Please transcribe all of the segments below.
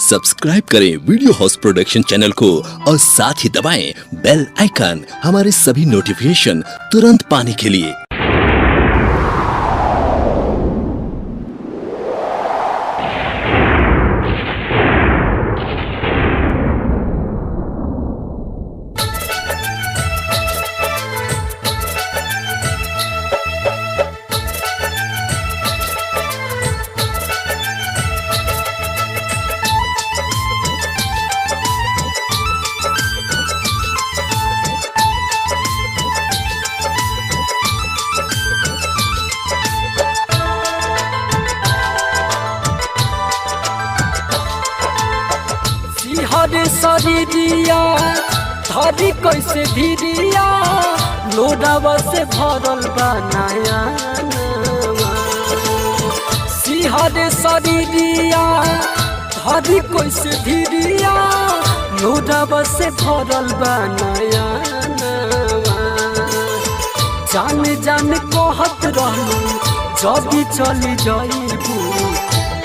Subscribe करें video house production channel को और साथ ही दबाएं बेल आइकन हमारे सभी नोटिफिकेशन तुरंत पाने के लिए। हरे शरीरिया धरी कैसे धीरिया लोडावा से भरल बनाया सिहरे शरीरिया धरी कैसे धीरिया लोडावा से भरल बनाया जान जान कहत रहलू जदी चली जाइबू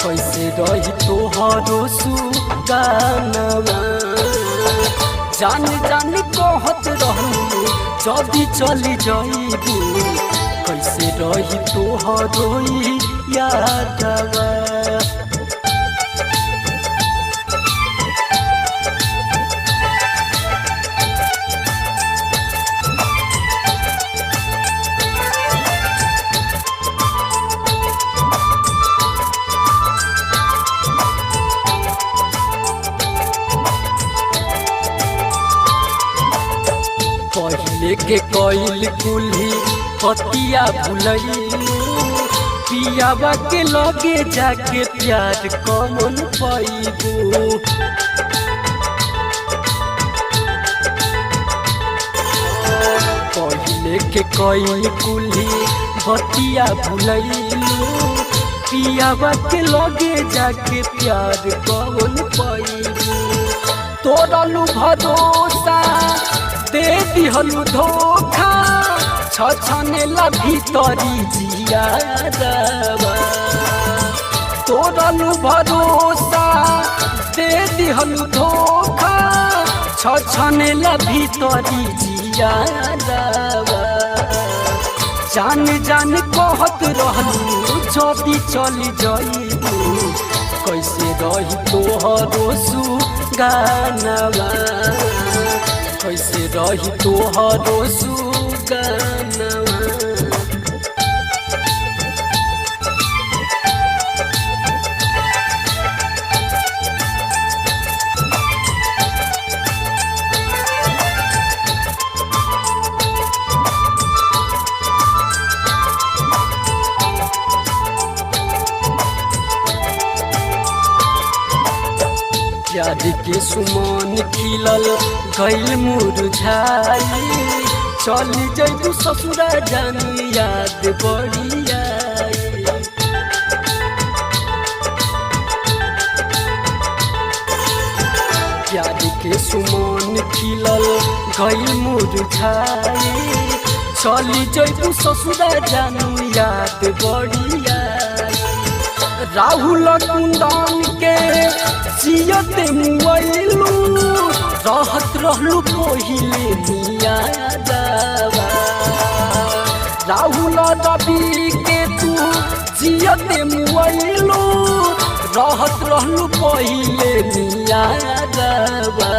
कैसे रही तोहरो सुगानवा जान जान कहत रहलू जदी चली जाइबू कैसे रही तोहरो यादवा। पहले के कोइल कुल्ही पतिया भुलैलू पियावा के लगे जाके प्यार कमन पाइबू पहले के कोइल कुल्ही पतिया भुलैलू पियावा के लगे जाके प्यार कमन पाइबू तोरलू भरोसा दे दिहलू धोखा छछनेला भीतरी जियारवा तोरलू भरोसा दे दिहलू धोखा छछनेला भीतरी जियारवा जान जान कहत रहलू जदी चली जाइबू कैसे रही तोहरो सुगानवा कैसे रही तोहरो सुगानवा। प्यार के सुमन खिलल गइल मुरझाई चली जइबू ससुरा जानी याद बड़ी आई प्यार के सुमन खिलल गइल मुरझाई चली जइबू ससुरा जानी याद बड़ी आई राहुल कुंदन के जियते मुआइलू रहत रहलू पहिले मियादवा राहुल रवि के तू जियते मुआइलू रहत रहलू पहिले मियादवा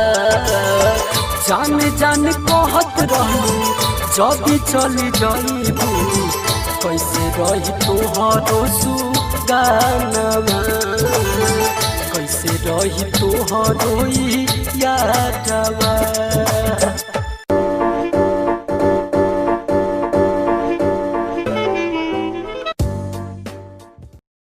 जान जान कहत रहलू जदी चली जाइबू कैसे रही तोहरो सुगानवा कैसे रही तोहरो यादवा।